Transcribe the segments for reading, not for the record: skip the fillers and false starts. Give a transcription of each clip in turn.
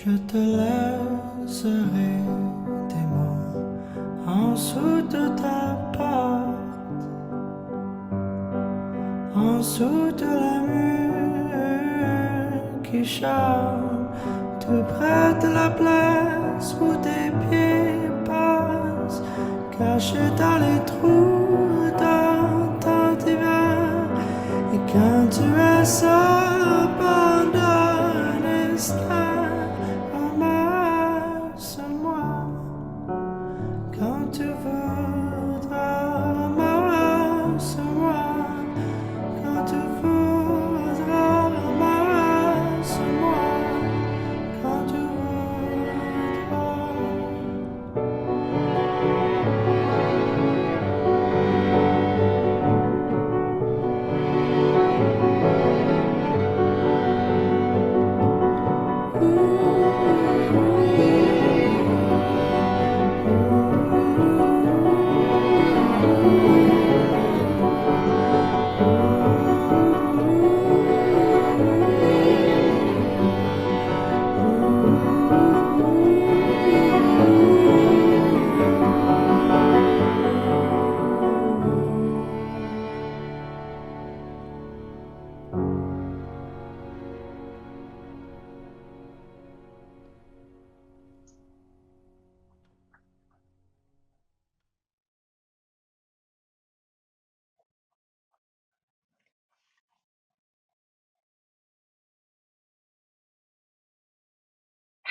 Je te laisserai des mots en dessous de ta porte, en dessous de la mur qui chante, tout près de la place où tes pieds passent, cachés dans les trous dans ton divan. Et quand tu es seul pendant un instant, ramasse-moi quand tu voudras, ramasse-moi quand tu voudras, ramasse-moi quand tu voudras.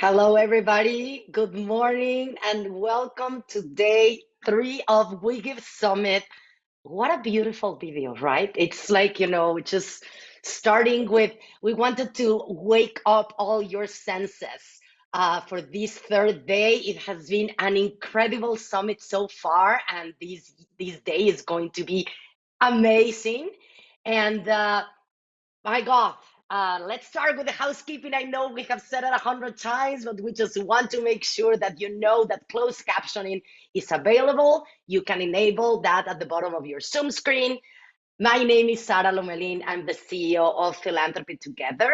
Hello, everybody. Good morning and welcome to day 3 of We Give Summit. What a beautiful video, right? It's like, just starting with, we wanted to wake up all your senses for this third day. It has been an incredible summit so far, and this day is going to be amazing. And my God, let's start with the housekeeping. I know we have said it 100 times, but we just want to make sure that you know that closed captioning is available. You can enable that at the bottom of your Zoom screen. My name is Sara Lomelin. I'm the CEO of Philanthropy Together.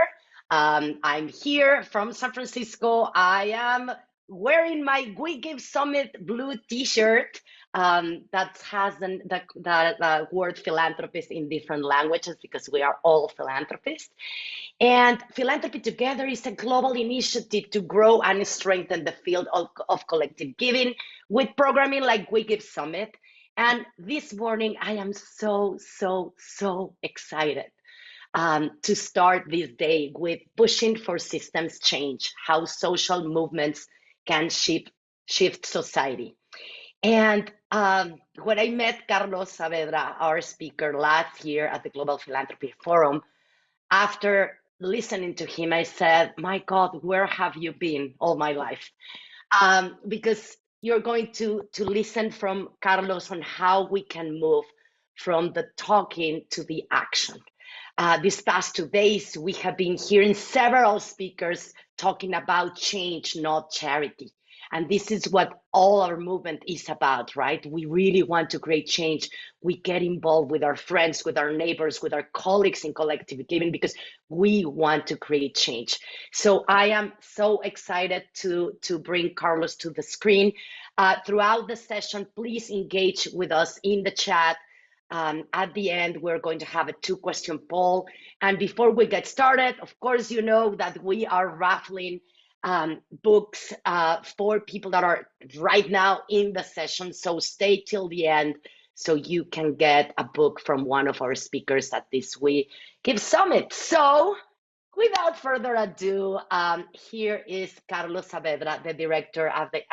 I'm here from San Francisco. I am wearing my We Give Summit blue t-shirt that has the word philanthropist in different languages because we are all philanthropists. And Philanthropy Together is a global initiative to grow and strengthen the field of collective giving with programming like We Give Summit. And this morning, I am so excited to start this day with pushing for systems change, how social movements can shift society. And when I met Carlos Saavedra, our speaker, last year at the Global Philanthropy Forum, after listening to him, I said, my God, where have you been all my life? Because you're going to listen from Carlos on how we can move from the talking to the action. These past 2 days, we have been hearing several speakers talking about change, not charity. And this is what all our movement is about, right? We really want to create change. We get involved with our friends, with our neighbors, with our colleagues in collective giving because we want to create change. So I am so excited to bring Carlos to the screen. Throughout the session, please engage with us in the chat. At the end, we're going to have a 2-question poll. And before we get started, of course, you know that we are raffling books for people that are right now in the session. So stay till the end so you can get a book from one of our speakers at this We Give Summit. So without further ado, here is Carlos Saavedra, the director at the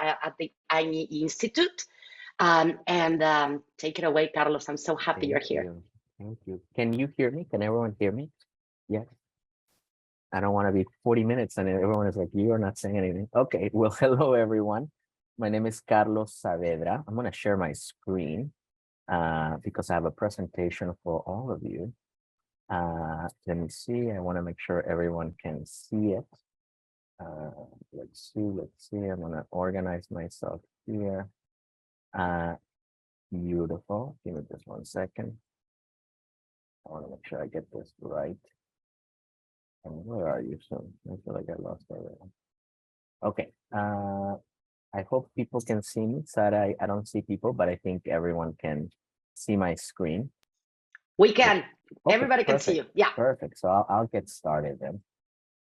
Ayni Institute. Take it away, Carlos. I'm so happy you're here. Thank you. Can you hear me? Can everyone hear me? Yes. I don't want to be 40 minutes and everyone is like, you are not saying anything. Okay, well, hello, everyone. My name is Carlos Saavedra. I'm going to share my screen because I have a presentation for all of you. Let me see. I want to make sure everyone can see it. Let's see. I'm going to organize myself here. Beautiful. Give me just 1 second. I want to make sure I get this right. And where are you? So I feel like I lost already. Okay. I hope people can see me. Sarah, I don't see people, but I think everyone can see my screen. We can. Okay, Everybody can see perfect. you. Yeah. Perfect. So I'll get started then.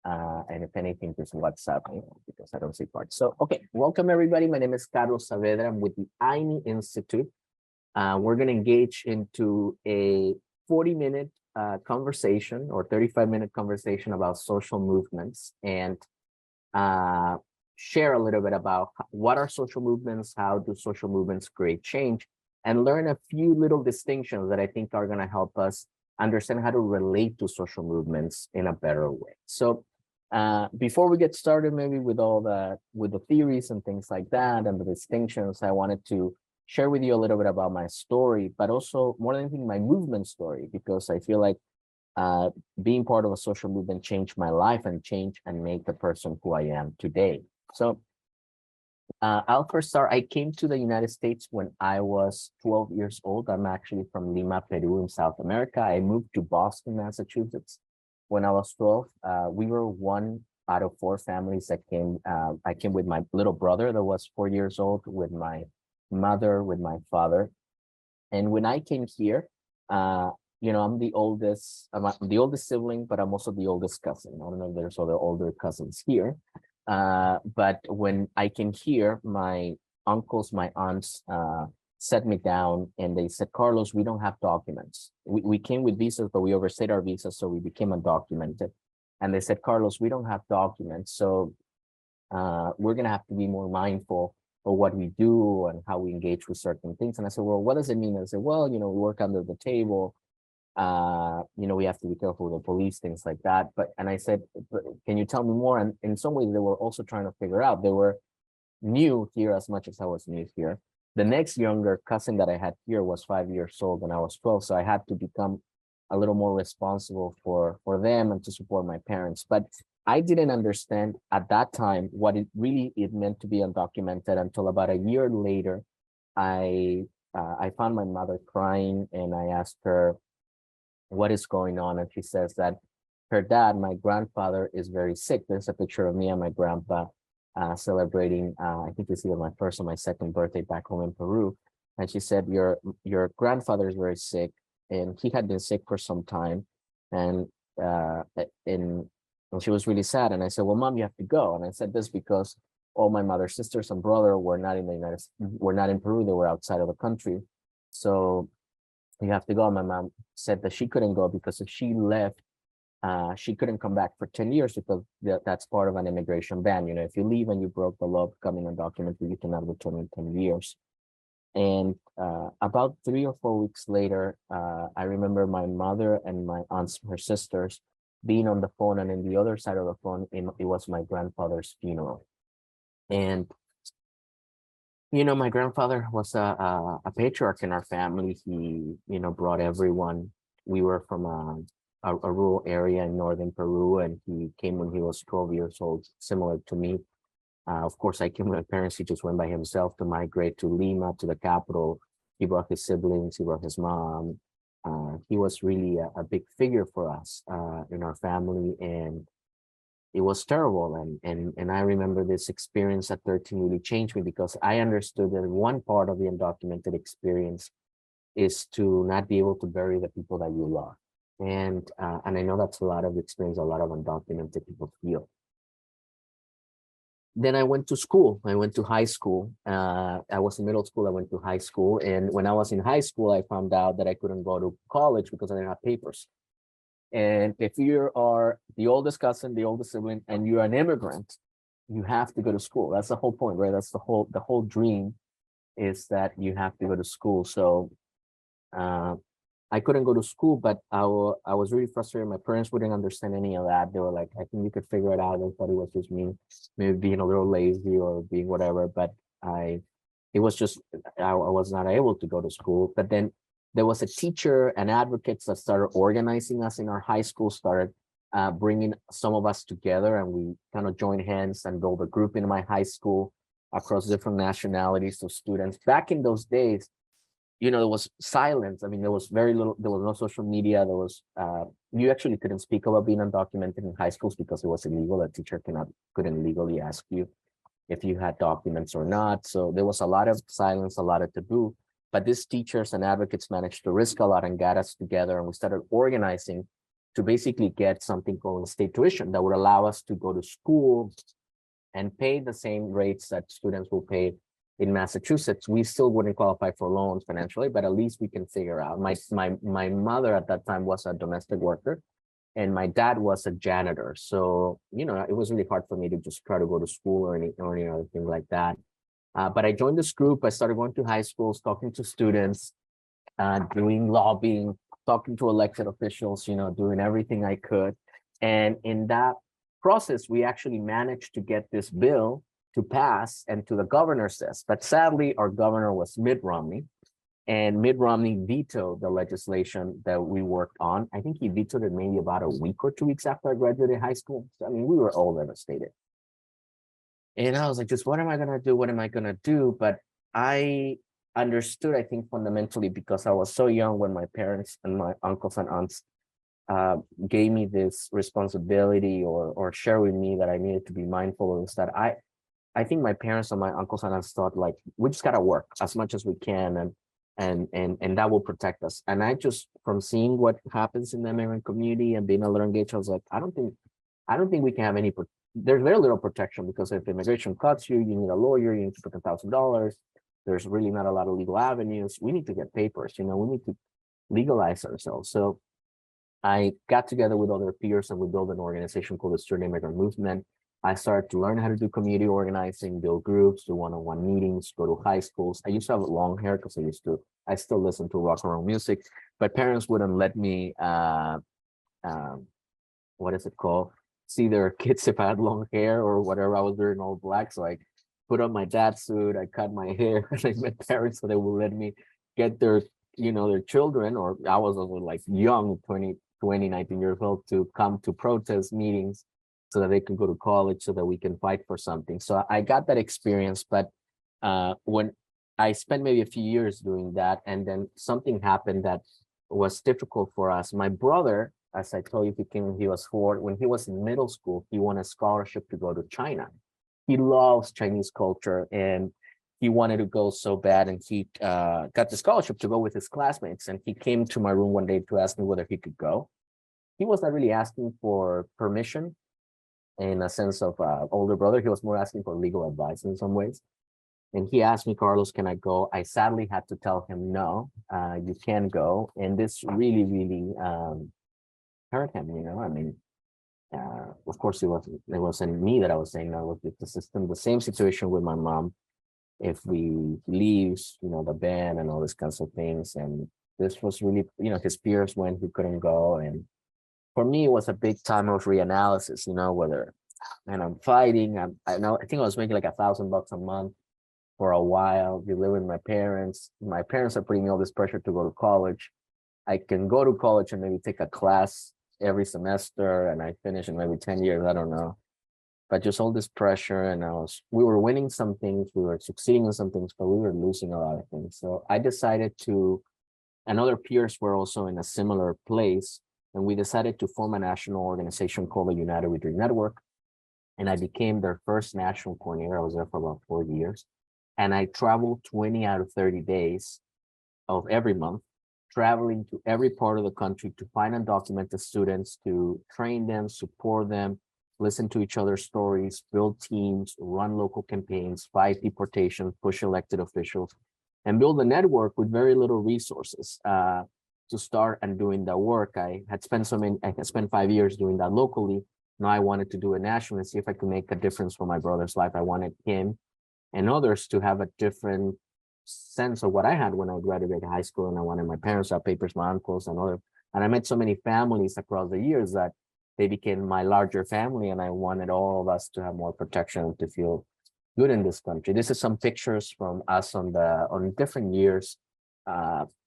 And if anything, just WhatsApp me because I don't see parts. So, okay, welcome everybody. My name is Carlos Saavedra. I'm with the Ayni Institute. We're going to engage into a 40-minute conversation or 35-minute conversation about social movements and share a little bit about what are social movements, how do social movements create change, and learn a few little distinctions that I think are going to help us understand how to relate to social movements in a better way. So before we get started, maybe with the theories and things like that and the distinctions, I wanted to share with you a little bit about my story, but also more than anything, my movement story, because I feel like being part of a social movement changed my life and make the person who I am today. So I'll first start. I came to the United States when I was 12 years old. I'm actually from Lima, Peru in South America. I moved to Boston, Massachusetts when I was 12. We were one out of four families that came. I came with my little brother that was 4 years old, with my mother, with my father. And when I came here, I'm the oldest. I'm the oldest sibling, but I'm also the oldest cousin. I don't know if there's other older cousins here. But when I came here, my uncles, my aunts set me down and they said, Carlos, we don't have documents. We came with visas, but we overstayed our visas, so we became undocumented. And they said, Carlos, we don't have documents, so we're going to have to be more mindful of what we do and how we engage with certain things. And I said, well, what does it mean? I said, well, we work under the table. We have to be careful with the police, things like that. And I said, but can you tell me more? And in some ways, they were also trying to figure out. They were new here as much as I was new here. The next younger cousin that I had here was 5 years old and I was 12. So I had to become a little more responsible for them and to support my parents. But I didn't understand at that time what it meant to be undocumented until about a year later. I found my mother crying and I asked her what is going on, and she says that her dad, my grandfather, is very sick. There's a picture of me and my grandpa celebrating, I think it's either my first or my second birthday back home in Peru. And she said, your grandfather is very sick, and he had been sick for some time. And she was really sad. And I said, well, Mom, you have to go. And I said this because all my mother's sisters and brother were not in the United States, were not in Peru. They were outside of the country. So you have to go. My mom said that she couldn't go because if she left, she couldn't come back for 10 years because that's part of an immigration ban. If you leave and you broke the law of becoming undocumented, you cannot return in 10 years. And about 3 or 4 weeks later, I remember my mother and my aunts, her sisters, being on the phone, and in the other side of the phone, it was my grandfather's funeral. And my grandfather was a patriarch in our family. He, brought everyone. We were from a rural area in northern Peru, and he came when he was 12 years old, similar to me. Of course, I came with my parents. He just went by himself to migrate to Lima, to the capital. He brought his siblings. He brought his mom. He was really a big figure for us in our family, and it was terrible. And I remember this experience at 13 really changed me because I understood that one part of the undocumented experience is to not be able to bury the people that you love. And I know that's a lot of experience a lot of undocumented people feel. Then I went to school. I went to high school. I was in middle school. I went to high school. And when I was in high school, I found out that I couldn't go to college because I didn't have papers. And if you are the oldest cousin, the oldest sibling, and you're an immigrant, you have to go to school. That's the whole point, right? That's the whole dream, is that you have to go to school. So I couldn't go to school, but I was really frustrated. My parents wouldn't understand any of that. They were like, I think you could figure it out. They thought it was just me, maybe being a little lazy or being whatever. But it was just, I was not able to go to school. But then there was a teacher and advocates that started organizing us in our high school, started bringing some of us together, and we kind of joined hands and built a group in my high school across different nationalities of students. Back in those days, there was silence. I mean, there was very little, there was no social media. There was, you actually couldn't speak about being undocumented in high schools because it was illegal. A teacher couldn't legally ask you if you had documents or not. So there was a lot of silence, a lot of taboo. But these teachers and advocates managed to risk a lot and got us together, and we started organizing to basically get something called state tuition that would allow us to go to school and pay the same rates that students will pay in Massachusetts. We still wouldn't qualify for loans financially, but at least we can figure out. My mother at that time was a domestic worker, and my dad was a janitor. So, it was really hard for me to just try to go to school or any other thing like that. But I joined this group. I started going to high schools, talking to students, doing lobbying, talking to elected officials, doing everything I could. And in that process, we actually managed to get this bill to pass and to the governor's desk. But sadly, our governor was Mitt Romney, and Mitt Romney vetoed the legislation that we worked on. I think he vetoed it maybe about a week or 2 weeks after I graduated high school. So, I mean, we were all devastated. And I was like, just what am I going to do? What am I going to do? But I understood, I think, fundamentally, because I was so young when my parents and my uncles and aunts gave me this responsibility or share with me that I needed to be mindful of this, that I think my parents and my uncles and aunts thought, like, we just got to work as much as we can, and that will protect us. And I just, from seeing what happens in the American community and being a little engaged, I was like, I don't think we can have any, there's very little protection, because if immigration cuts you, you need a lawyer, you need to put $1,000. There's really not a lot of legal avenues. We need to get papers, we need to legalize ourselves. So I got together with other peers and we built an organization called the Student Immigrant Movement. I started to learn how to do community organizing, build groups, do one-on-one meetings, go to high schools. I used to have long hair because I still listen to rock and roll music, but parents wouldn't let me, what is it called? See their kids if I had long hair or whatever. I was wearing all black. So I put on my dad's suit, I cut my hair, and I met parents so they would let me get their, their children, or I was also like young, 20, 19 years old, to come to protest meetings so that they can go to college, so that we can fight for something. So I got that experience, but when I spent maybe a few years doing that, and then something happened that was difficult for us. My brother, as I told you, he was 4. When he was in middle school, he won a scholarship to go to China. He loves Chinese culture, and he wanted to go so bad, and he got the scholarship to go with his classmates. And he came to my room one day to ask me whether he could go. He was not really asking for permission in a sense of older brother. He was more asking for legal advice in some ways. And he asked me, Carlos, can I go? I sadly had to tell him, no, you can't go. And this really, really hurt him, I mean, of course, it wasn't me that I was saying, that was with the system. The same situation with my mom. If we leaves, the band and all these kinds of things. And this was really, his peers went, he couldn't go. And for me, it was a big time of reanalysis, whether, and I'm fighting. I think I was making like $1,000 a month for a while. We live with my parents. My parents are putting me all this pressure to go to college. I can go to college and maybe take a class every semester, and I finish in maybe 10 years, I don't know. But just all this pressure, and we were winning some things, we were succeeding in some things, but we were losing a lot of things. So I decided and other peers were also in a similar place, and we decided to form a national organization called the United We Dream Network. And I became their first national coordinator. I was there for about 4 years. And I traveled 20 out of 30 days of every month, traveling to every part of the country to find undocumented students, to train them, support them, listen to each other's stories, build teams, run local campaigns, fight deportation, push elected officials, and build a network with very little resources to start and doing that work. I had spent 5 years doing that locally. Now I wanted to do it nationally, see if I could make a difference for my brother's life. I wanted him and others to have a different sense of what I had when I graduated high school, and I wanted my parents to have papers, my uncles and others. And I met so many families across the years that they became my larger family, and I wanted all of us to have more protection and to feel good in this country. This is some pictures from us on different years.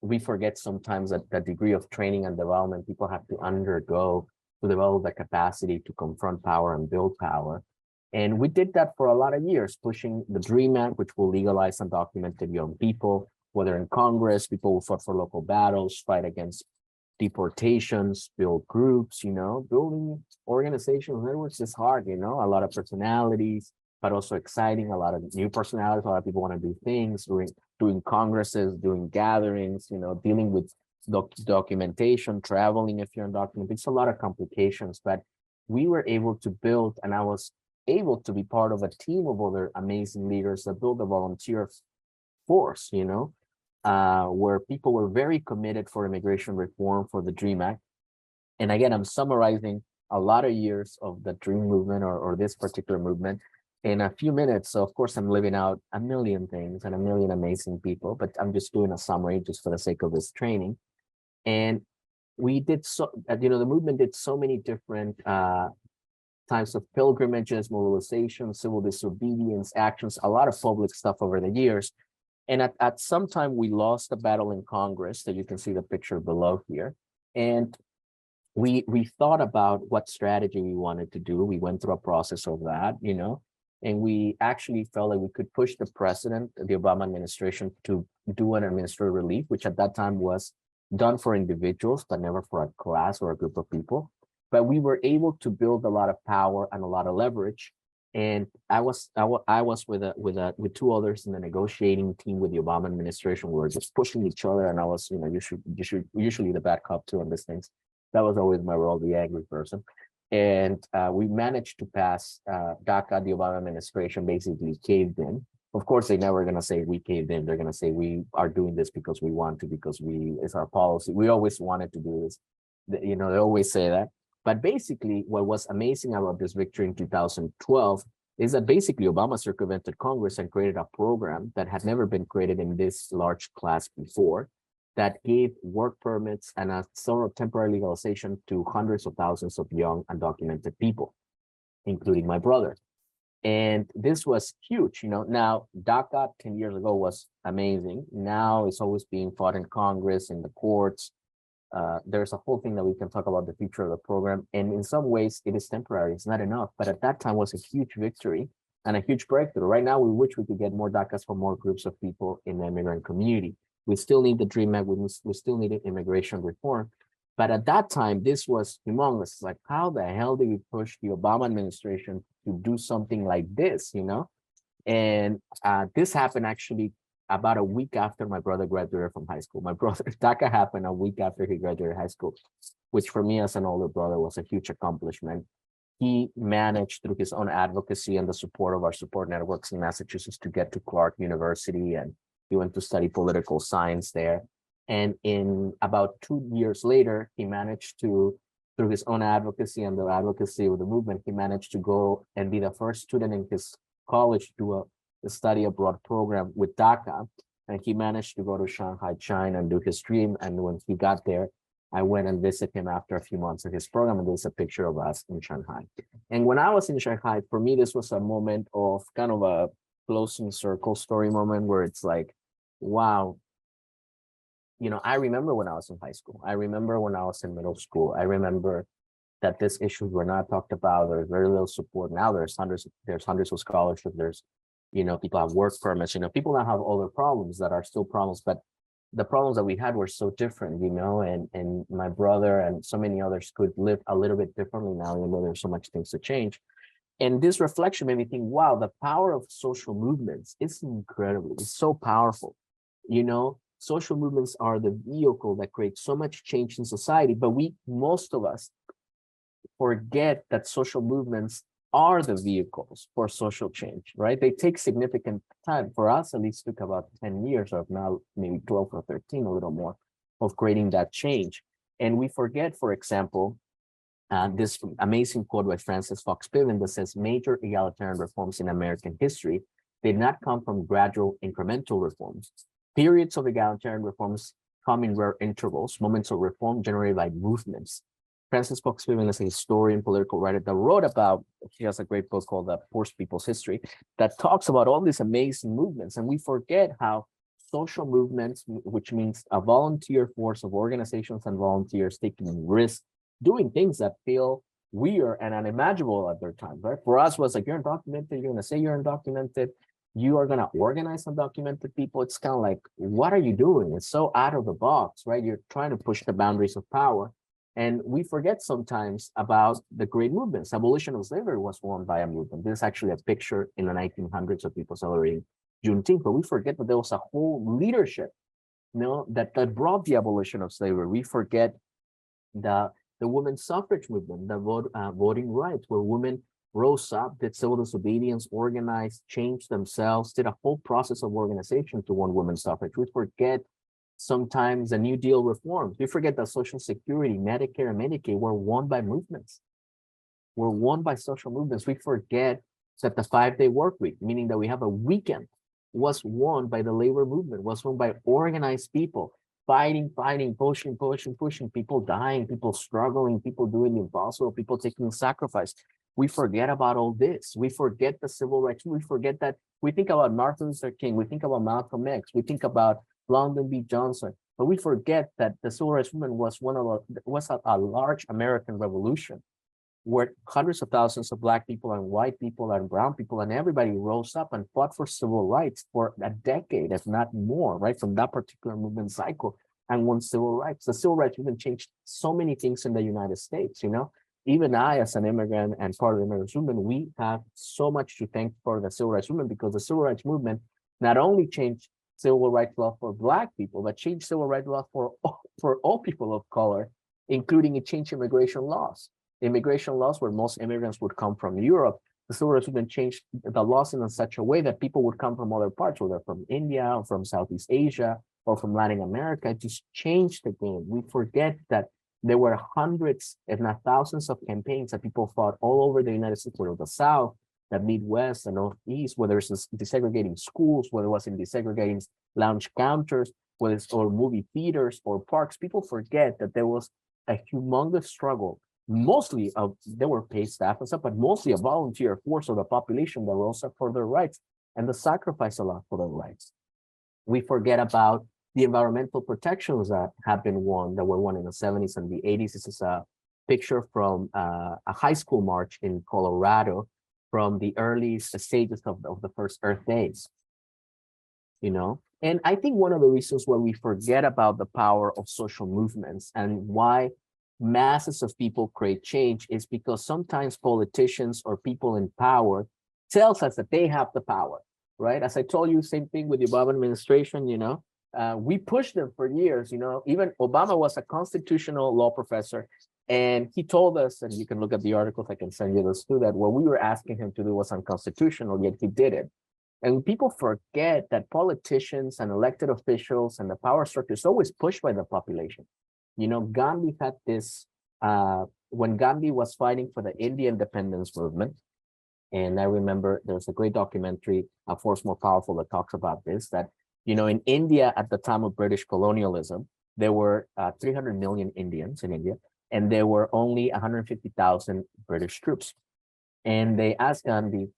We forget sometimes that the degree of training and development people have to undergo to develop the capacity to confront power and build power. And we did that for a lot of years, pushing the DREAM Act, which will legalize undocumented young people, whether in Congress, people who fought for local battles, fight against deportations, build groups, building organizational networks is hard, a lot of personalities, but also exciting, a lot of new personalities, a lot of people want to do things, doing congresses, doing gatherings, dealing with documentation, traveling if you're undocumented. It's a lot of complications, but we were able to build, and I was able to be part of a team of other amazing leaders that built a volunteer force, where people were very committed for immigration reform, for the DREAM Act. And again, I'm summarizing a lot of years of the DREAM movement or this particular movement in a few minutes. So of course, I'm living out a million things and a million amazing people, but I'm just doing a summary just for the sake of this training. And we did the movement did so many different types of pilgrimages, mobilization, civil disobedience, actions, a lot of public stuff over the years. And at some time, we lost a battle in Congress that you can see the picture below here. And we thought about what strategy we wanted to do. We went through a process of that, and we actually felt like we could push the president, the Obama administration, to do an administrative relief, which at that time was done for individuals, but never for a class or a group of people. But we were able to build a lot of power and a lot of leverage. And I was with two others in the negotiating team with the Obama administration. We were just pushing each other, and I was, usually the bad cop too on these things. That was always my role, the angry person. And we managed to pass DACA. The Obama administration basically caved in. Of course, they're never going to say we caved in. They're going to say we are doing this because we want to, because it's our policy. We always wanted to do this. They always say that. But basically, what was amazing about this victory in 2012 is that basically Obama circumvented Congress and created a program that had never been created in this large class before, that gave work permits and a sort of temporary legalization to hundreds of thousands of young undocumented people, including my brother. And this was huge. Now DACA 10 years ago was amazing. Now it's always being fought in Congress, in the courts. There's a whole thing that we can talk about the future of the program. And in some ways it is temporary, it's not enough, but at that time was a huge victory and a huge breakthrough. Right now, we wish we could get more DACAs for more groups of people in the immigrant community. We still need the DREAM Act, we still need immigration reform. But at that time, this was humongous. It's like, how the hell did we push the Obama administration to do something like this, And this happened actually about a week after my brother graduated from high school. My brother, DACA happened a week after he graduated high school, which for me as an older brother was a huge accomplishment. He managed through his own advocacy and the support of our support networks in Massachusetts to get to Clark University, and he went to study political science there. And in about 2 years later, he managed to, through his own advocacy and the advocacy of the movement, he managed to go and be the first student in his college to do a study abroad program with DACA. And he managed to go to Shanghai, China and do his dream. And when he got there, I went and visited him after a few months of his program, and there's a picture of us in Shanghai. And when I was in Shanghai, for me, this was a moment of kind of a closing circle story moment where it's like, wow, I remember when I was in high school. I remember when I was in middle school. I remember that these issues were not talked about. There's very little support. Now there's hundreds of scholarships. There's, people have work permits. People now have other problems that are still problems, but the problems that we had were so different, and my brother and so many others could live a little bit differently now, even though there's so much things to change. And this reflection made me think, wow, the power of social movements is incredible. It's so powerful. Social movements are the vehicle that creates so much change in society, but most of us forget that social movements are the vehicles for social change, right? They take significant time. For us, at least took about 10 years, or now maybe 12 or 13, a little more, of creating that change. And we forget, for example, this amazing quote by Francis Fox Piven that says, major egalitarian reforms in American history did not come from gradual incremental reforms. Periods of egalitarian reforms come in rare intervals, moments of reform generated by movements. Francis Fox Piven is a historian, political writer that wrote about, he has a great book called The Poor People's History that talks about all these amazing movements. And we forget how social movements, which means a volunteer force of organizations and volunteers taking risks, doing things that feel weird and unimaginable at their time, right? For us was like, you're undocumented, you're gonna say you're undocumented. you are going to organize undocumented people. It's kind of like, what are you doing? It's so out of the box, right? You're trying to push the boundaries of power. And we forget sometimes about the great movements. Abolition of slavery was won by a movement. There's actually a picture in the 1900s of people celebrating Juneteenth, but we forget that there was a whole leadership, that brought the abolition of slavery. We forget the women's suffrage movement, the voting rights, where women rose up, did civil disobedience, organized, changed themselves, did a whole process of organization to win women's suffrage. We forget sometimes the New Deal reforms. We forget that Social Security, Medicare, and Medicaid were won by movements, were won by social movements. We forget that the 5-day work week, meaning that we have a weekend, was won by the labor movement, was won by organized people, fighting, pushing, people dying, people struggling, people doing the impossible, people taking sacrifice. We forget about all this. We forget the civil rights. We forget that. We think about Martin Luther King. We think about Malcolm X. We think about Lyndon B. Johnson. But we forget that the civil rights movement was a large American revolution, where hundreds of thousands of Black people and white people and brown people and everybody rose up and fought for civil rights for a decade, if not more, right, from that particular movement cycle, and won civil rights. The civil rights movement changed so many things in the United States, Even I, as an immigrant and part of the immigrant movement, we have so much to thank for the civil rights movement, because the civil rights movement not only changed civil rights law for Black people, but changed civil rights law for all people of color, including it changed immigration laws. Immigration laws where most immigrants would come from Europe. The civil rights movement changed the laws in such a way that people would come from other parts, whether from India or from Southeast Asia or from Latin America. It just changed the game. We forget that there were hundreds, if not thousands, of campaigns that people fought all over the United States, whether the South, the Midwest, the Northeast, whether it's desegregating schools, whether it was in desegregating lounge counters, whether it's or movie theaters or parks. People forget that there was a humongous struggle. Mostly there were paid staff and stuff, but mostly a volunteer force of the population that rose up for their rights and the sacrifice a lot for their rights. We forget about the environmental protections that have been won, that were won in the 70s and the 80s. This is a picture from a high school march in Colorado from the early stages of the first Earth Days, And I think one of the reasons why we forget about the power of social movements and why masses of people create change is because sometimes politicians or people in power tells us that they have the power, right? As I told you, same thing with the Obama administration, we pushed them for years, even Obama was a constitutional law professor, and he told us, and you can look at the articles, I can send you those too, that what we were asking him to do was unconstitutional, yet he did it. And people forget that politicians and elected officials and the power structure is always pushed by the population. Gandhi had this, when Gandhi was fighting for the Indian independence movement, and I remember there's a great documentary, A Force More Powerful, that talks about this, that, in India at the time of British colonialism, there were 300 million Indians in India, and there were only 150,000 British troops. And they asked Gandhi,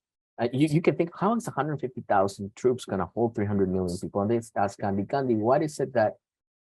you can think, how is 150,000 troops going to hold 300 million people? And they asked Gandhi, what is it that,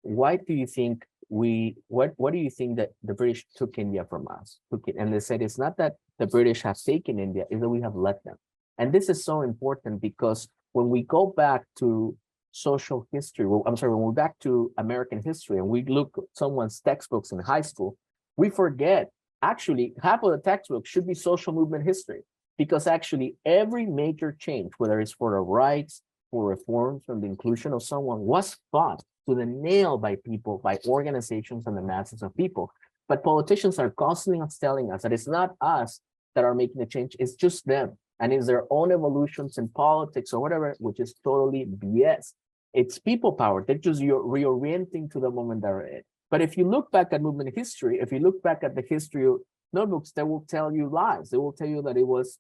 why do you think what do you think that the British took India from us? And they said, it's not that the British have taken India, it's that we have let them. And this is so important because when we go back to social history, when we're back to American history and we look at someone's textbooks in high school, we forget, actually, half of the textbooks should be social movement history, because actually every major change, whether it's for the rights, for reforms, and the inclusion of someone, was fought to the nail by people, by organizations and the masses of people. But politicians are constantly telling us that it's not us that are making the change, it's just them. And it's their own evolutions in politics or whatever, which is totally BS. It's people power. They're just reorienting to the moment they're in. But if you look back at movement history, if you look back at the history notebooks, they will tell you lies. They will tell you that it was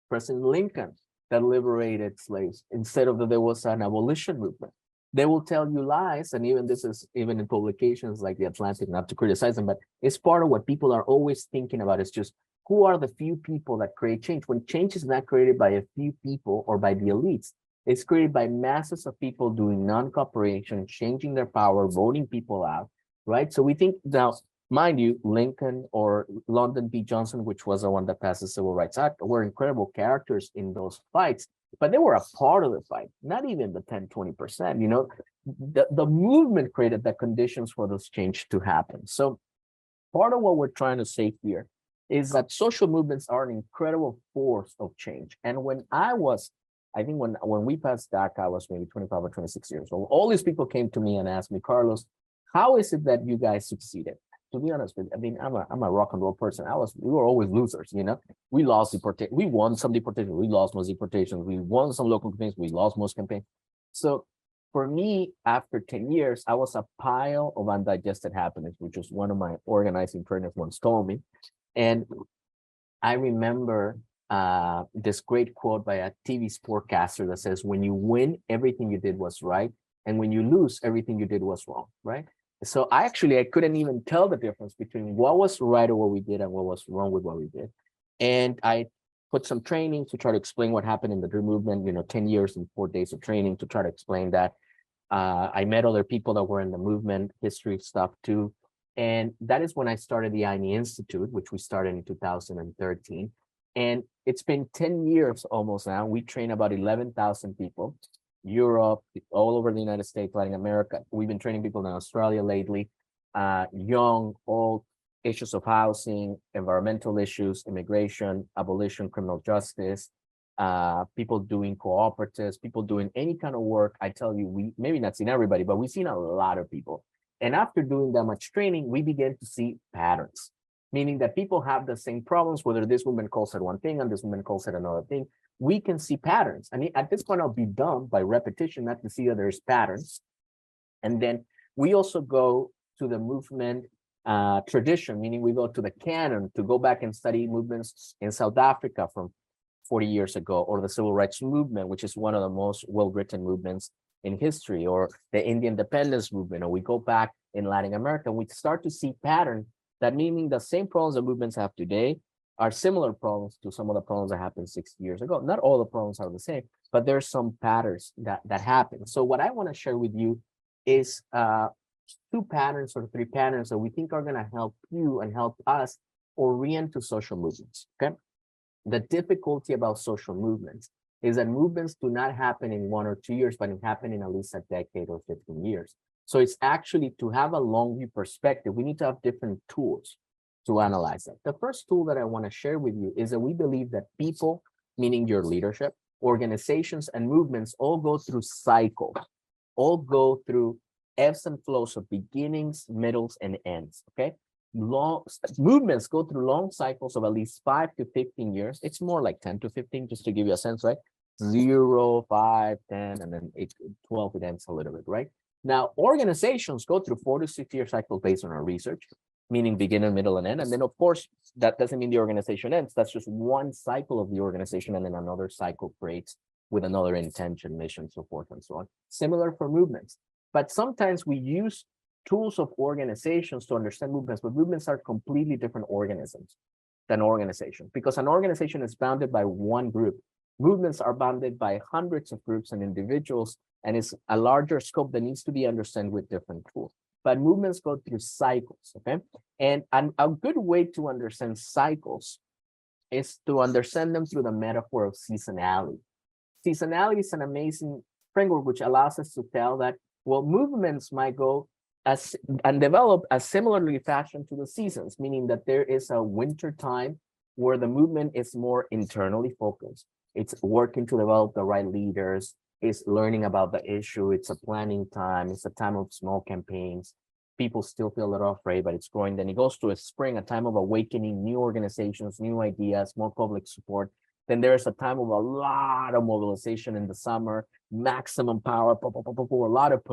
President Lincoln that liberated slaves instead of that there was an abolition movement. They will tell you lies, and even this is even in publications like The Atlantic, not to criticize them, but it's part of what people are always thinking about. It's just, who are the few people that create change? When change is not created by a few people or by the elites, it's created by masses of people doing non-cooperation, changing their power, voting people out, right? So we think now Mind you, Lincoln or Lyndon B. Johnson, which was the one that passed the Civil Rights Act, were incredible characters in those fights, but they were a part of the fight, not even the 10-20%. You know, the movement created the conditions for this change to happen. So part of what we're trying to say here is that social movements are an incredible force of change. And when I think when we passed DACA, I was maybe 25 or 26 years old. All these people came to me and asked me, Carlos, how is it that you guys succeeded? To be honest with you, I mean, I'm a rock and roll person. We were always losers, you know. We lost deportation. We won some deportations. We lost most deportations. We won some local campaigns. We lost most campaigns. So for me, after 10 years, I was a pile of undigested happiness, which was one of my organizing trainers once told me. And I remember this great quote by a TV sportcaster that says, when you win, everything you did was right. And when you lose, everything you did was wrong, right? So I couldn't even tell the difference between what was right or what we did and what was wrong with what we did. And I put some training to try to explain what happened in the Dream movement, 10 years and 4 days of training to try to explain that. I met other people that were in the movement history stuff too. And that is when I started the Ayni Institute, which we started in 2013. And it's been 10 years almost now. We train about 11,000 people. Europe, all over the United States, Latin America. We've been training people in Australia lately, young, old, issues of housing, environmental issues, immigration, abolition, criminal justice, people doing cooperatives, people doing any kind of work. I tell you, we maybe not seen everybody, but we've seen a lot of people. And after doing that much training, we began to see patterns, meaning that people have the same problems, whether this woman calls it one thing and this woman calls it another thing. We can see patterns. I mean, at this point, I'll be dumb by repetition not to see that there's patterns. And then we also go to the movement tradition, meaning we go to the canon to go back and study movements in South Africa from 40 years ago, or the Civil Rights Movement, which is one of the most well-written movements in history, or the Indian independence movement, or we go back in Latin America, and we start to see patterns that meaning the same problems that movements have today are similar problems to some of the problems that happened 60 years ago. Not all the problems are the same, but there's some patterns that happen. So what I want to share with you is 2 patterns or 3 patterns that we think are going to help you and help us orient to social movements, okay? The difficulty about social movements is that movements do not happen in 1 or 2 years, but it happen in at least a decade or 15 years. So it's actually, to have a long view perspective, we need to have different tools to analyze that. The first tool that I want to share with you is that we believe that people, meaning your leadership, organizations, and movements all go through cycles, all go through ebbs and flows of beginnings, middles, and ends, okay? Movements go through long cycles of at least 5 to 15 years. It's more like 10 to 15, just to give you a sense, right? 0, 5, 10, and then 8, 12, it ends a little bit, right? Now, organizations go through 4 to 6 year cycles based on our research, meaning beginner, middle, and end. And then, of course, that doesn't mean the organization ends. That's just one cycle of the organization, and then another cycle creates with another intention, mission, so forth, and so on. Similar for movements. But sometimes we use tools of organizations to understand movements, but movements are completely different organisms than organizations, because an organization is bounded by one group. Movements are bounded by hundreds of groups and individuals, and it's a larger scope that needs to be understood with different tools. But movements go through cycles, okay? And a good way to understand cycles is to understand them through the metaphor of seasonality. Seasonality is an amazing framework which allows us to tell that, well, movements might go as and develop a similarly fashion to the seasons, meaning that there is a winter time where the movement is more internally focused. It's working to develop the right leaders, it's learning about the issue, it's a planning time, it's a time of small campaigns. People still feel a little afraid, but it's growing. Then it goes to a spring, a time of awakening, new organizations, new ideas, more public support. Then there's a time of a lot of mobilization in the summer, maximum power, a lot of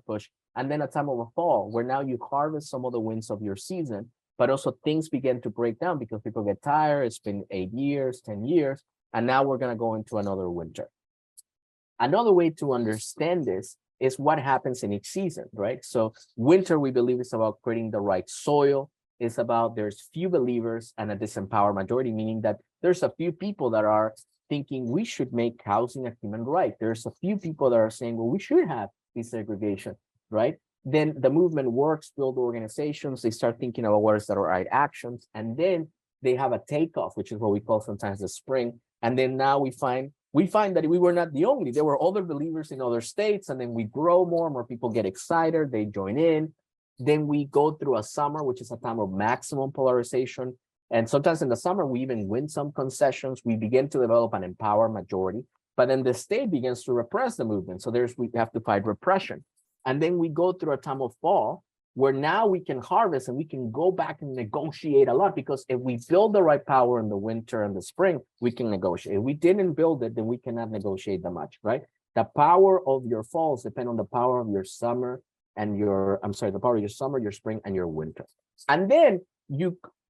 push. And then a time of a fall where now you harvest some of the wins of your season, but also things begin to break down because people get tired. It's been 8 years, 10 years, and now we're going to go into another winter. Another way to understand this is what happens in each season, right? So winter, we believe, is about creating the right soil. It's about there's few believers and a disempowered majority, meaning that there's a few people that are thinking we should make housing a human right. There's a few people that are saying, well, we should have desegregation, right? Then the movement works, build organizations, they start thinking about what is the right actions, and then they have a takeoff, which is what we call sometimes the spring. And then now we find that we were not the only, there were other believers in other states, and then we grow more people get excited, they join in. Then we go through a summer, which is a time of maximum polarization. And sometimes in the summer, we even win some concessions. We begin to develop an empowered majority, but then the state begins to repress the movement. So we have to fight repression. And then we go through a time of fall, where now we can harvest and we can go back and negotiate a lot, because if we build the right power in the winter and the spring, we can negotiate. If we didn't build it, then we cannot negotiate that much, right? The power of your falls depend on the power of your summer and the power of your summer, your spring, and your winter. And then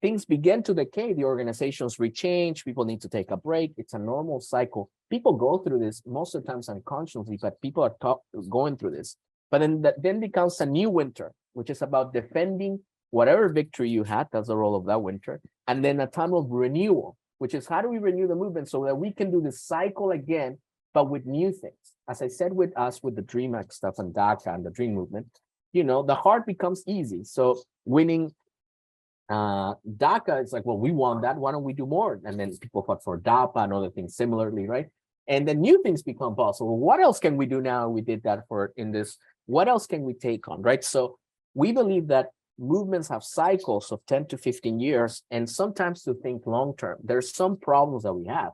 things begin to decay, the organizations rechange, people need to take a break. It's a normal cycle. People go through this most of the times unconsciously, but people are going through this. But then becomes a new winter, which is about defending whatever victory you had. That's the role of that winter. And then a time of renewal, which is how do we renew the movement so that we can do this cycle again, but with new things. As I said with us, with the Dream Act stuff and DACA and the Dream Movement, the heart becomes easy. So winning DACA, it's like, well, we won that. Why don't we do more? And then people fought for DAPA and other things similarly, right? And then new things become possible. What else can we do now? We did that in this. What else can we take on, right? So we believe that movements have cycles of 10 to 15 years, and sometimes to think long-term. There's some problems that we have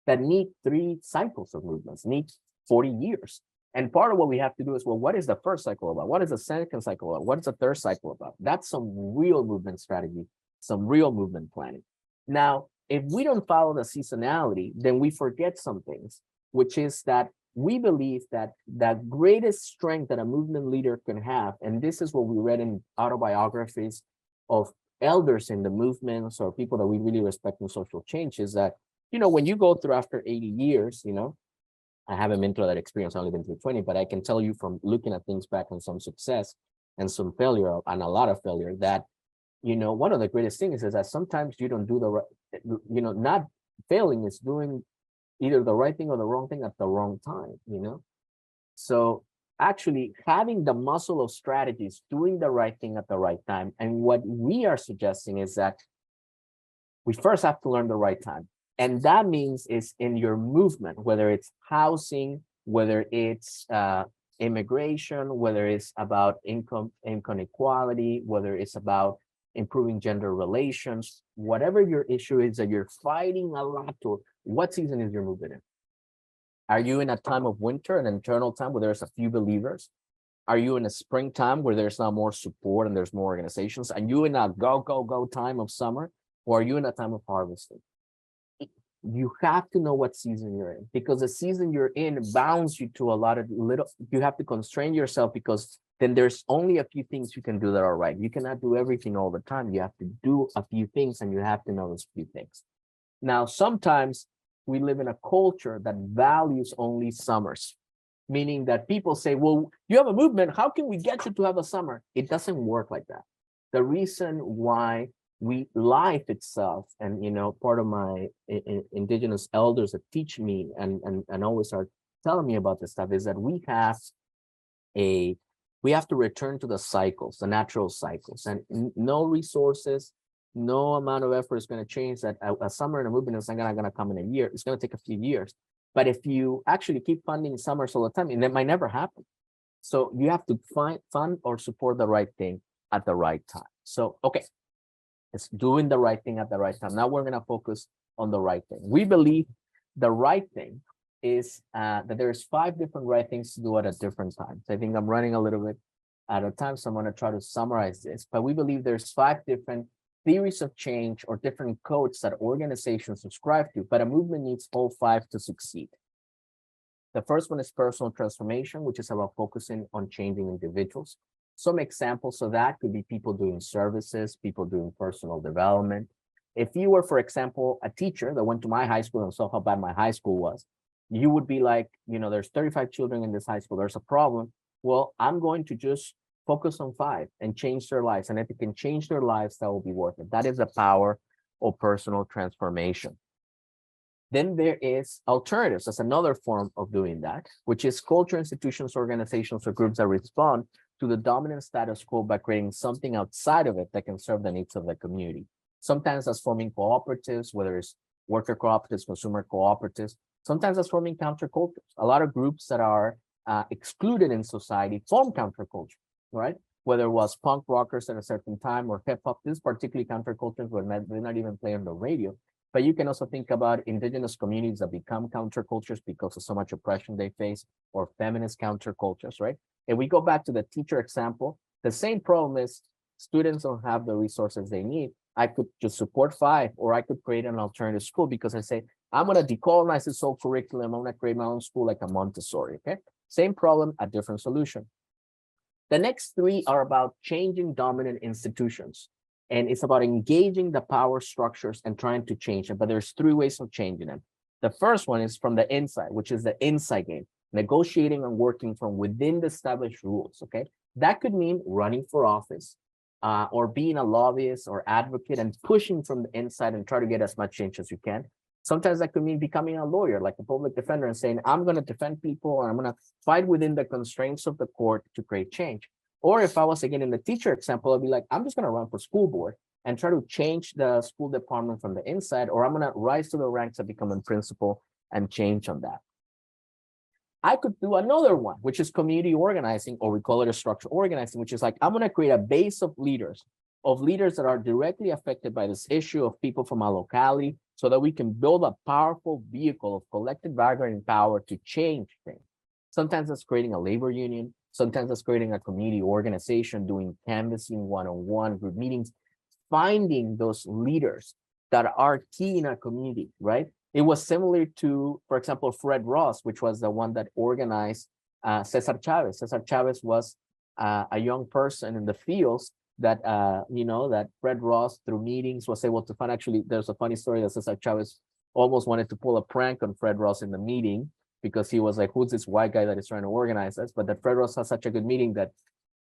that need 3 cycles of movements, need 40 years. And part of what we have to do is, well, what is the first cycle about? What is the second cycle about? What is the third cycle about? That's some real movement strategy, some real movement planning. Now, if we don't follow the seasonality, then we forget some things, which is that we believe that the greatest strength that a movement leader can have, and this is what we read in autobiographies of elders in the movements or people that we really respect in social change, is that, when you go through after 80 years, I haven't been through that experience, I've only been through 20, but I can tell you from looking at things back on some success and some failure and a lot of failure that, one of the greatest things is that sometimes you don't do the right, not failing is doing either the right thing or the wrong thing at the wrong time, So actually having the muscle of strategies, doing the right thing at the right time. And what we are suggesting is that we first have to learn the right time. And that means is in your movement, whether it's housing, whether it's immigration, whether it's about income equality, whether it's about improving gender relations, whatever your issue is that you're fighting a lot to, what season is your movement in? Are you in a time of winter, an internal time where there's a few believers? Are you in a springtime where there's now more support and there's more organizations? Are you in a go time of summer? Or are you in a time of harvesting? You have to know what season you're in, because the season you're in bounds you to a lot of you have to constrain yourself, because then there's only a few things you can do that are right. You cannot do everything all the time. You have to do a few things, and you have to know those few things. Now, sometimes we live in a culture that values only summers, meaning that people say, well, you have a movement, how can we get you to have a summer? It doesn't work like that. The reason why life itself, and part of my indigenous elders that teach me and always are telling me about this stuff is that we have to return to the cycles, the natural cycles, and no resources, no amount of effort is going to change that. A summer in a movement is not going to come in a year. It's going to take a few years. But if you actually keep funding summers all the time, and that might never happen. So you have to fund or support the right thing at the right time. So, okay. It's doing the right thing at the right time. Now we're going to focus on the right thing. We believe the right thing is that there's 5 different right things to do at a different time. So I think I'm running a little bit out of time, so I'm going to try to summarize this. But we believe there's 5 different theories of change or different codes that organizations subscribe to, but a movement needs all 5 to succeed. The first one is personal transformation, which is about focusing on changing individuals. Some examples of that could be people doing services, people doing personal development. If you were, for example, a teacher that went to my high school and saw how bad my high school was, you would be like, there's 35 children in this high school, there's a problem. Well, I'm going to just focus on 5 and change their lives. And if it can change their lives, that will be worth it. That is the power of personal transformation. Then there is alternatives. That's another form of doing that, which is culture, institutions, organizations, or groups that respond to the dominant status quo by creating something outside of it that can serve the needs of the community. Sometimes that's forming cooperatives, whether it's worker cooperatives, consumer cooperatives. Sometimes that's forming countercultures. A lot of groups that are excluded in society form counterculture, right? Whether it was punk rockers at a certain time or hip hop, this particularly countercultures were they're not even playing on the radio. But you can also think about indigenous communities that become countercultures because of so much oppression they face, or feminist countercultures, right? If we go back to the teacher example, the same problem is students don't have the resources they need. I could just support 5, or I could create an alternative school because I say, I'm going to decolonize this whole curriculum. I'm going to create my own school like a Montessori, okay? Same problem, a different solution. The next 3 are about changing dominant institutions. And it's about engaging the power structures and trying to change them. But there's 3 ways of changing them. The first one is from the inside, which is the inside game, negotiating and working from within the established rules, okay? That could mean running for office, or being a lobbyist or advocate and pushing from the inside and try to get as much change as you can. Sometimes that could mean becoming a lawyer, like a public defender, and saying, I'm going to defend people and I'm going to fight within the constraints of the court to create change. Or if I was, again, in the teacher example, I'd be like, I'm just going to run for school board and try to change the school department from the inside, or I'm going to rise to the ranks of becoming principal and change on that. I could do another one, which is community organizing, or we call it a structural organizing, which is like, I'm going to create a base of leaders that are directly affected by this issue, of people from our locality, so that we can build a powerful vehicle of collective bargaining power to change things. Sometimes that's creating a labor union. Sometimes that's creating a community organization, doing canvassing, one-on-one group meetings, finding those leaders that are key in a community, right? It was similar to, for example, Fred Ross, which was the one that organized Cesar Chavez. Cesar Chavez was a young person in the fields that, that Fred Ross, through meetings, was able to find. Actually, there's a funny story that Cesar Chavez almost wanted to pull a prank on Fred Ross in the meeting, because he was like, who's this white guy that is trying to organize us? But that Fred Ross had such a good meeting that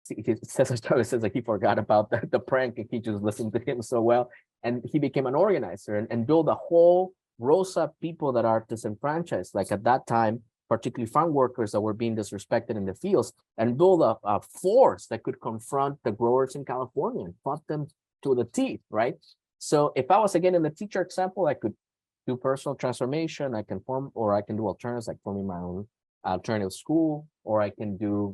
Cesar Chavez says like he forgot about the prank, and he just listened to him so well. And he became an organizer and built a whole rows of people that are disenfranchised, like at that time, particularly farm workers that were being disrespected in the fields, and build a force that could confront the growers in California and fought them to the teeth, right? So if I was, again, in the teacher example, I could do personal transformation, I can form, or I can do alternatives, like forming my own alternative school, or I can do,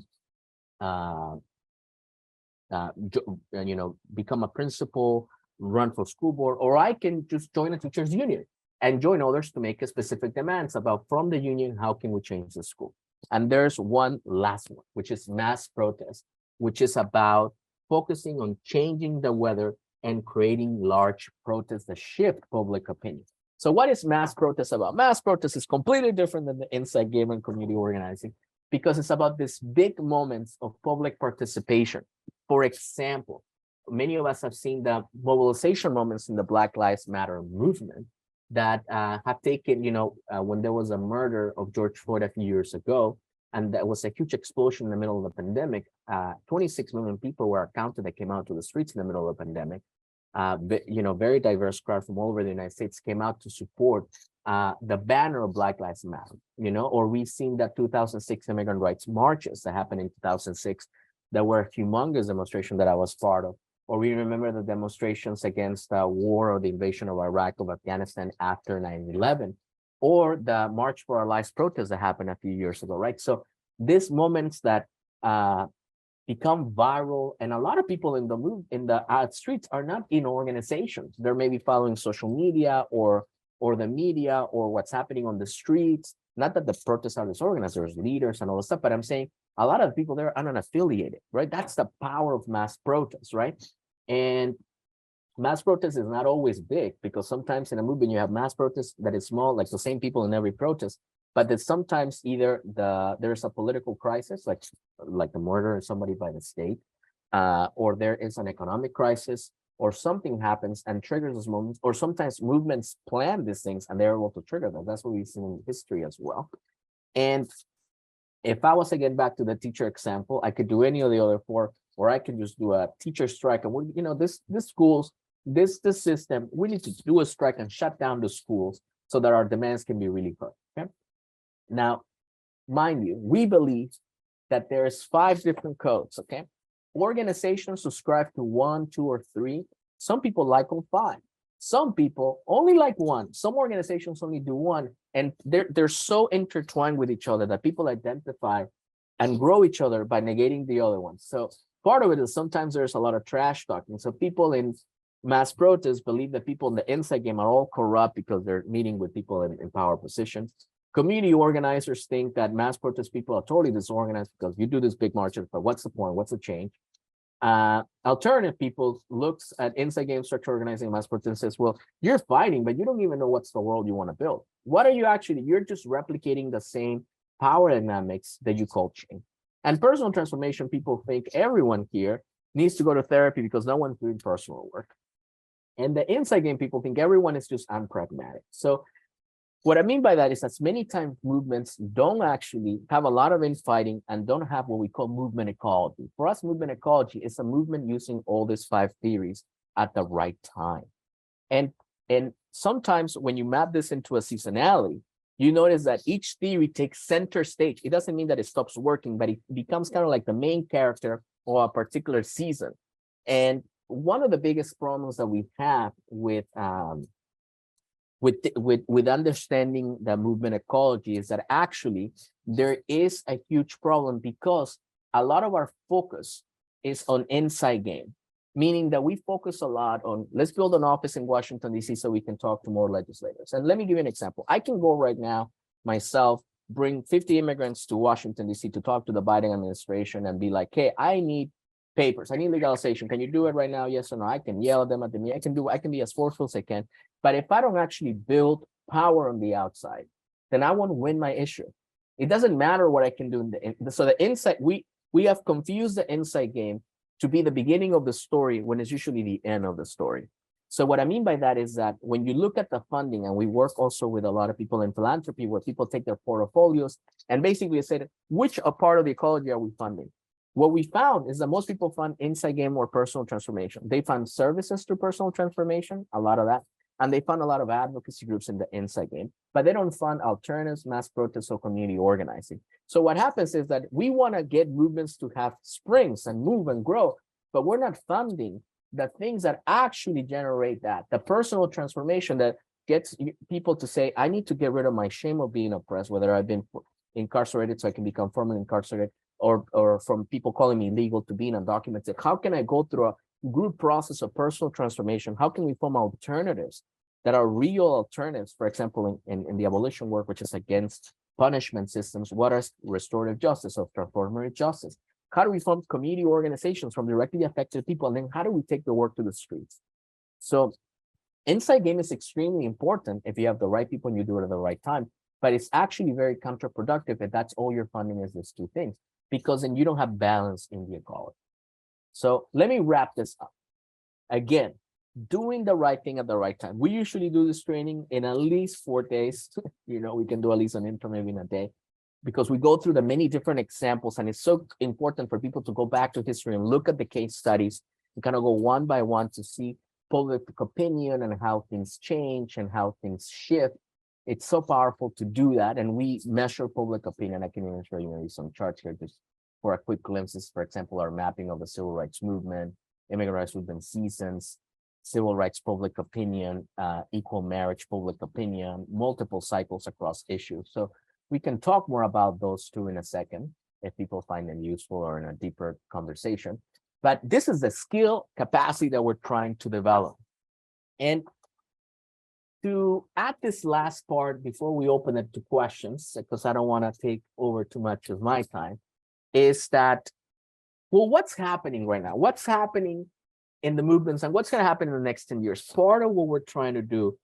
become a principal, run for school board, or I can just join a teachers union and join others to make a specific demands about, from the union, how can we change the school? And there's one last one, which is mass protest, which is about focusing on changing the weather and creating large protests that shift public opinion. So what is mass protest about? Mass protest is completely different than the inside game and community organizing, because it's about these big moments of public participation. For example, many of us have seen the mobilization moments in the Black Lives Matter movement that have taken, when there was a murder of George Floyd a few years ago, and that was a huge explosion in the middle of the pandemic. 26 million people were counted that came out to the streets in the middle of the pandemic. Very diverse crowd from all over the United States came out to support the banner of Black Lives Matter, or we've seen that 2006 immigrant rights marches that happened in 2006 that were a humongous demonstration that I was part of. Or we remember the demonstrations against the war or the invasion of Iraq, of Afghanistan after 9/11, or the March for Our Lives protest that happened a few years ago, right? So these moments that become viral, and a lot of people in the streets are not in organizations. They're maybe following social media or the media or what's happening on the streets. Not that the protests are disorganized, there's leaders and all this stuff, but I'm saying a lot of people there are unaffiliated, right? That's the power of mass protests, right? And mass protest is not always big, because sometimes in a movement you have mass protests that is small, like the same people in every protest, but that sometimes either there's a political crisis, like the murder of somebody by the state, or there is an economic crisis, or something happens and triggers those moments, or sometimes movements plan these things and they're able to trigger them. That's what we've seen in history as well. And if I was to get back to the teacher example, I could do any of the other 4, or I could just do a teacher strike. And this schools, this system, we need to do a strike and shut down the schools so that our demands can be really heard. Okay. Now, mind you, we believe that there's 5 different codes, okay? Organizations subscribe to 1, 2, or 3. Some people like all 5. Some people only like 1. Some organizations only do 1. And they're so intertwined with each other that people identify and grow each other by negating the other ones. So part of it is sometimes there's a lot of trash talking. So people in mass protests believe that people in the inside game are all corrupt because they're meeting with people in power positions. Community organizers think that mass protest people are totally disorganized because you do this big marches, but what's the point? What's the change? Alternative people looks at inside game structure organizing mass protest and says, well, you're fighting, but you don't even know what's the world you want to build. What are you actually? You're just replicating the same power dynamics that you call change. And personal transformation, people think everyone here needs to go to therapy because no one's doing personal work. And the inside game people think everyone is just unpragmatic. So what I mean by that is that many times movements don't actually have a lot of infighting and don't have what we call movement ecology. For us, movement ecology is a movement using all these 5 theories at the right time. And sometimes when you map this into a seasonality, you notice that each theory takes center stage. It doesn't mean that it stops working, but it becomes kind of like the main character or a particular season. And one of the biggest problems that we have with understanding the movement ecology is that actually there is a huge problem because a lot of our focus is on inside game, meaning that we focus a lot on, let's build an office in Washington, D.C. so we can talk to more legislators. And let me give you an example. I can go right now myself, bring 50 immigrants to Washington, D.C. to talk to the Biden administration and be like, hey, I need papers. I need legalization. Can you do it right now? Yes or no? I can yell at them at the meeting. I can be as forceful as I can. But if I don't actually build power on the outside, then I won't win my issue. It doesn't matter what I can do. So the inside, we have confused the inside game to be the beginning of the story when it's usually the end of the story. So what I mean by that is that when you look at the funding, and we work also with a lot of people in philanthropy where people take their portfolios and basically say, which part of the ecology are we funding? What we found is that most people fund inside game or personal transformation. They fund services to personal transformation, a lot of that, and they fund a lot of advocacy groups in the inside game, but they don't fund alternatives, mass protests, or community organizing. So what happens is that we want to get movements to have springs and move and grow, but we're not funding the things that actually generate that, the personal transformation that gets people to say, I need to get rid of my shame of being oppressed, whether I've been incarcerated so I can become formally incarcerated, or from people calling me illegal to being undocumented. How can I go through a group process of personal transformation? How can we form alternatives that are real alternatives? For example, in the abolition work, which is against punishment systems, what is restorative justice or transformative justice? How do we form community organizations from directly affected people? And then how do we take the work to the streets? So inside game is extremely important if you have the right people and you do it at the right time, but it's actually very counterproductive if that's all your funding is these 2 things, because then you don't have balance in the ecology. So let me wrap this up. Again, doing the right thing at the right time. We usually do this training in at least 4 days. We can do at least an intro maybe in a day, because we go through the many different examples, and it's so important for people to go back to history and look at the case studies and kind of go one by one to see public opinion and how things change and how things shift. It's so powerful to do that, and we measure public opinion. I can even show you maybe some charts here just for a quick glimpses. For example, our mapping of the civil rights movement, immigrant rights movement seasons, civil rights public opinion, equal marriage public opinion, multiple cycles across issues. So we can talk more about those 2 in a second if people find them useful or in a deeper conversation. But this is the skill capacity that we're trying to develop. And to add this last part before we open it to questions, because I don't want to take over too much of my time, is that, well, what's happening right now? What's happening in the movements and what's going to happen in the next 10 years? Part of what we're trying to do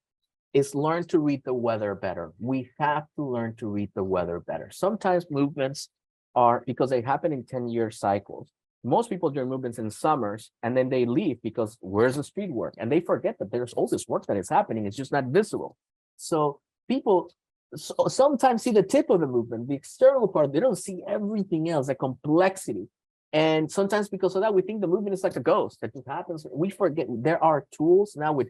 is learn to read the weather better. We have to learn to read the weather better. Sometimes movements are, because they happen in 10-year cycles. Most people do movements in summers and then they leave because where's the street work? And they forget that there's all this work that is happening. It's just not visible. So people sometimes see the tip of the movement, the external part. They don't see everything else, the complexity. And sometimes because of that, we think the movement is like a ghost that just happens. We forget there are tools now with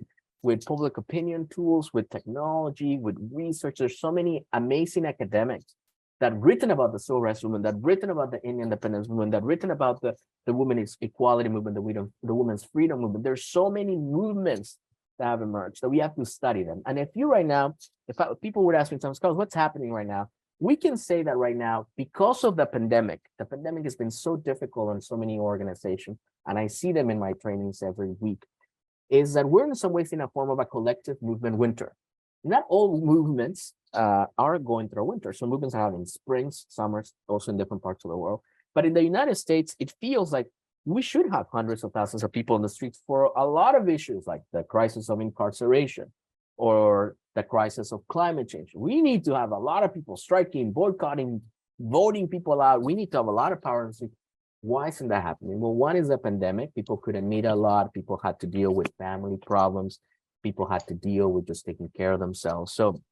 public opinion tools, with technology, with research. There's so many amazing academics that written about the civil rights movement, that written about the Indian independence movement, that written about the women's equality movement, the women's freedom movement. There's so many movements that have emerged that we have to study them. And if you right now, people would ask me sometimes, Carlos, what's happening right now? We can say that right now, because of the pandemic has been so difficult on so many organizations, and I see them in my trainings every week, is that we're in some ways in a form of a collective movement winter. Not all movements are going through winter. Some movements are having springs, summers, also in different parts of the world. But in the United States, it feels like we should have hundreds of thousands of people in the streets for a lot of issues, like the crisis of incarceration or the crisis of climate change. We need to have a lot of people striking, boycotting, voting people out. We need to have a lot of power. Why isn't that happening? Well, one is the pandemic. People couldn't meet a lot. People had to deal with family problems. People had to deal with just taking care of themselves. So,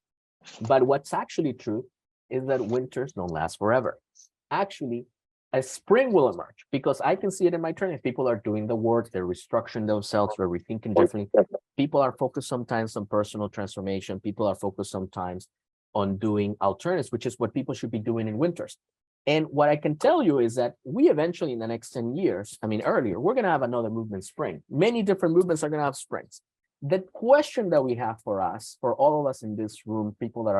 but what's actually true is that winters don't last forever. Actually, a spring will emerge, because I can see it in my training. People are doing the work, they're restructuring themselves, they're rethinking differently. People are focused sometimes on personal transformation. People are focused sometimes on doing alternatives, which is what people should be doing in winters. And what I can tell you is that we eventually, in the next 10 years, I mean, earlier, we're going to have another movement spring. Many different movements are going to have springs. The question that we have for us, for all of us in this room, people that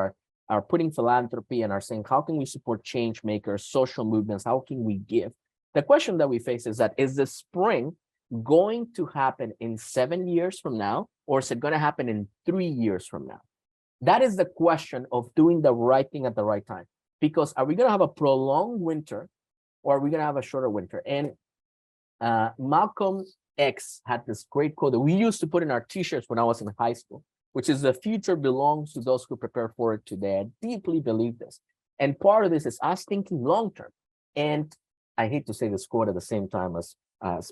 are putting philanthropy and are saying, how can we support change makers, social movements? How can we give? The question that we face is that, is the spring going to happen in 7 years from now, or is it going to happen in 3 years from now? That is the question of doing the right thing at the right time. Because are we going to have a prolonged winter, or are we going to have a shorter winter? And Malcolm X had this great quote that we used to put in our t-shirts when I was in high school, which is, the future belongs to those who prepare for it today. I deeply believe this. And part of this is us thinking long-term. And I hate to say this quote at the same time as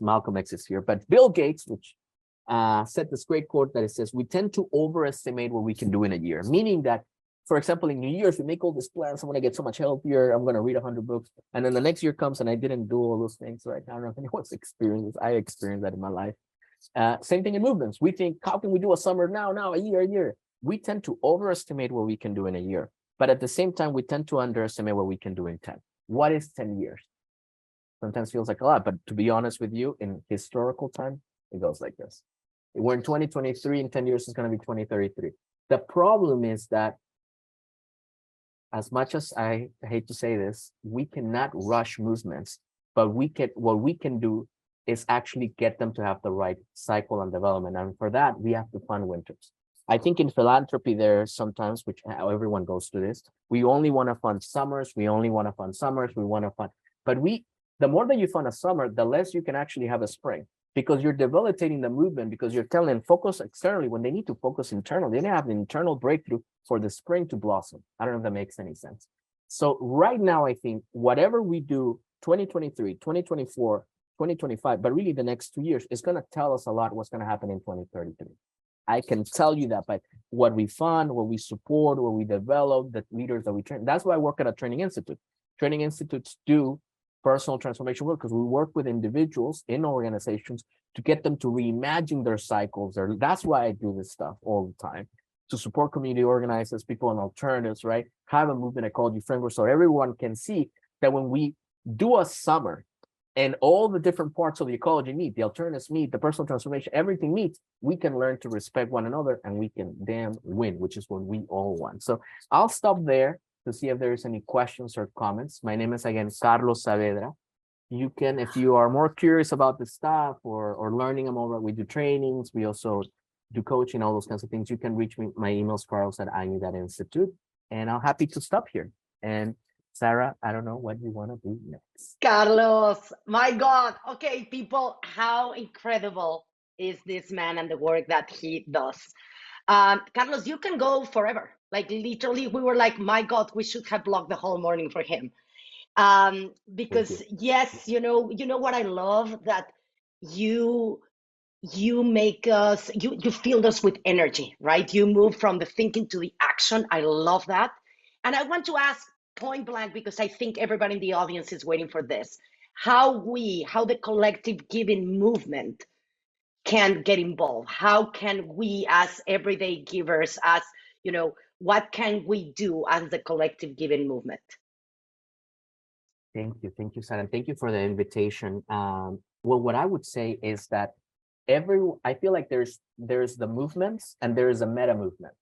Malcolm X is here, but Bill Gates, which said this great quote that it says, we tend to overestimate what we can do in a year. Meaning that, for example, in New Year's, we make all these plans. I'm going to get so much healthier. I'm going to read 100 books. And then the next year comes and I didn't do all those things. Right? I don't know if anyone's experienced this. I experienced that in my life. Same thing in movements. We think, how can we do a summer now, a year? We tend to overestimate what we can do in a year. But at the same time, we tend to underestimate what we can do in 10. What is 10 years? Sometimes feels like a lot. But to be honest with you, in historical time, it goes like this. We're in 2023. In 10 years, it's going to be 2033. The problem is that, as much as I hate to say this, we cannot rush movements, but what we can do is actually get them to have the right cycle and development. And for that, we have to fund winters. I think in philanthropy, there sometimes, which everyone goes through this, we only want to fund summers. We only want to fund summers. We want to fund, but the more that you fund a summer, the less you can actually have a spring, because you're debilitating the movement, because you're telling them focus externally when they need to focus internally. They need to have an internal breakthrough for the spring to blossom. I don't know if that makes any sense. So right now, I think whatever we do, 2023, 2024, 2025, but really the next 2 years is going to tell us a lot what's going to happen in 2033. I can tell you that by what we fund, what we support, what we develop, the leaders that we train. That's why I work at a training institute. Training institutes do personal transformation work because we work with individuals in organizations to get them to reimagine their cycles. That's why I do this stuff all the time, to support community organizers, people on alternatives, right? Have a movement ecology framework so everyone can see that when we do a summer and all the different parts of the ecology meet, the alternatives meet, the personal transformation, everything meets, we can learn to respect one another and we can damn win, which is what we all want. So I'll stop there to see if there's any questions or comments. My name is, again, Carlos Saavedra. You can, if you are more curious about the stuff or learning more, we do trainings. We also do coaching, all those kinds of things. You can reach me. My email is carlos@Ayni Institute, and I'm happy to stop here. And Sarah, I don't know what you want to do next. Carlos, my God. Okay, people, how incredible is this man and the work that he does? Carlos, you can go forever. Like literally, we were like, my God, we should have blocked the whole morning for him. Because yes, you know what I love, that you make us, you filled us with energy, right? You move from the thinking to the action. I love that. And I want to ask point blank, because I think everybody in the audience is waiting for this, how the collective giving movement can get involved. How can we as everyday givers, as what can we do as the collective giving movement? Thank you, Sarah, and thank you for the invitation. Well, what I would say is that I feel like there's the movements and there is a meta movement.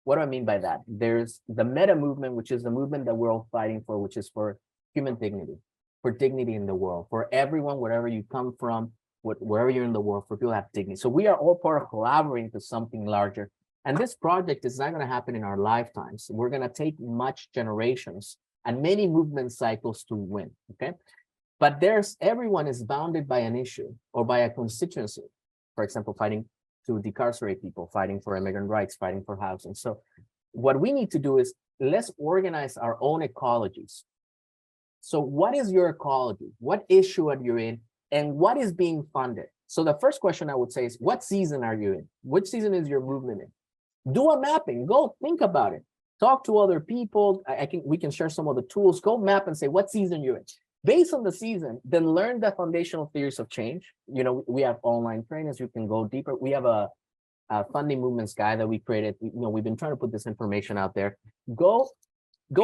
What do I mean by that? There's the meta movement, which is the movement that we're all fighting for, which is for human dignity, for dignity in the world, for everyone, wherever you come from, wherever you're in the world, for people to have dignity. So we are all part of collaborating to something larger. And this project is not going to happen in our lifetimes. We're going to take much generations and many movement cycles to win, okay? But everyone is bounded by an issue or by a constituency. For example, fighting to decarcerate people, fighting for immigrant rights, fighting for housing. So what we need to do is let's organize our own ecologies. So what is your ecology? What issue are you in? And what is being funded? So the first question I would say is, what season are you in? Which season is your movement in? Do a mapping, go think about it. Talk to other people. We can share some of the tools. Go map and say what season you're in. Based on the season, then learn the foundational theories of change. You know, we have online trainings. You can go deeper. We have a funding movements guide that we created. You know, we've been trying to put this information out there. Go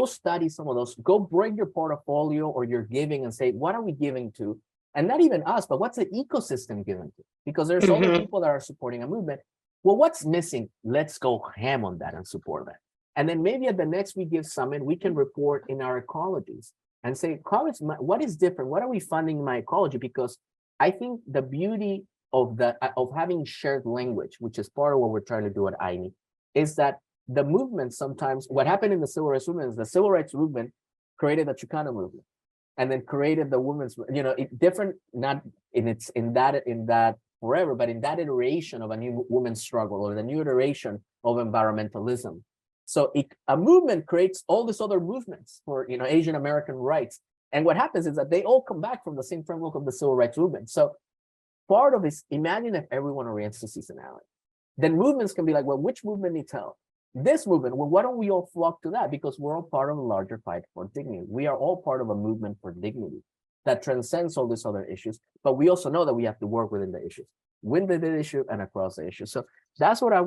study some of those. Go break your portfolio or your giving and say, what are we giving to? And not even us, but what's the ecosystem giving to? Because there's other people that are supporting a movement. Well, what's missing? Let's go ham on that and support that. And then maybe at the next We Give Summit, we can report in our ecologies and say, what is different? What are we funding in my ecology? Because I think the beauty of having shared language, which is part of what we're trying to do at Ayni, is that the movement sometimes, what happened in the civil rights movement is the civil rights movement created the Chicano movement and then created the women's, you know, different, not in that forever, but in that iteration of a new women's struggle or the new iteration of environmentalism. So a movement creates all these other movements for, you know, Asian American rights. And what happens is that they all come back from the same framework of the civil rights movement. So part of this, imagine if everyone orients to seasonality. Then movements can be like, well, which movement needs help? This movement, well, why don't we all flock to that? Because we're all part of a larger fight for dignity. We are all part of a movement for dignity that transcends all these other issues. But we also know that we have to work within the issues, within the issue and across the issue. So that's what I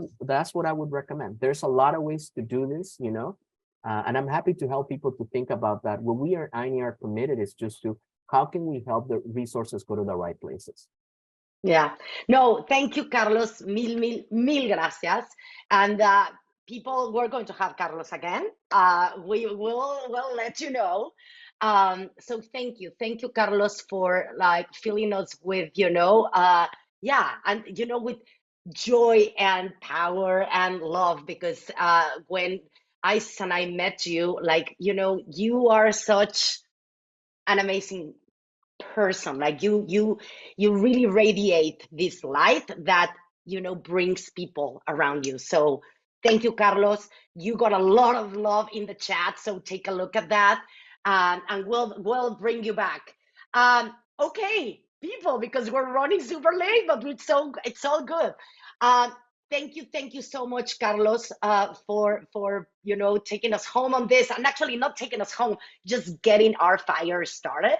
would recommend. There's a lot of ways to do this, you know, and I'm happy to help people to think about that. What we are Ayni are committed is just to how can we help the resources go to the right places. Yeah. No, thank you, Carlos. Mil gracias. And people, we're going to have Carlos again. We'll let you know. So thank you, Carlos, for like filling us with, you know, yeah, and you know, with joy and power and love. Because when I met you, like, you know, you are such an amazing person. Like you really radiate this light that, you know, brings people around you. So thank you, Carlos. You got a lot of love in the chat, so take a look at that, and we'll bring you back. Okay, people, because we're running super late, but it's all good. Thank you so much, Carlos, for you know, taking us home on this, and actually not taking us home, just getting our fire started.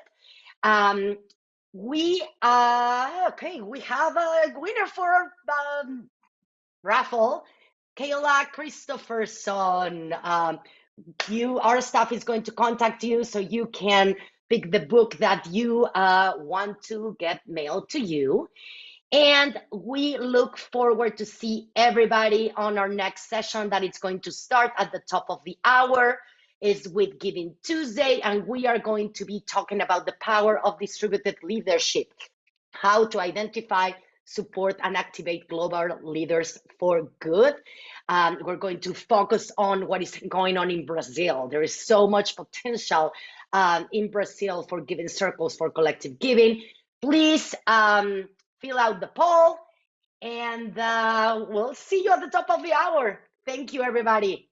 We have a winner for raffle, Kayla Christopherson. Our staff is going to contact you so you can pick the book that you want to get mailed to you. And we look forward to see everybody on our next session that it's going to start at the top of the hour. Is with Giving Tuesday, and we are going to be talking about the power of distributed leadership, how to identify, support, and activate global leaders for good. We're going to focus on what is going on in Brazil. There is so much potential in Brazil for giving circles, for collective giving. Please fill out the poll, and we'll see you at the top of the hour. Thank you, everybody.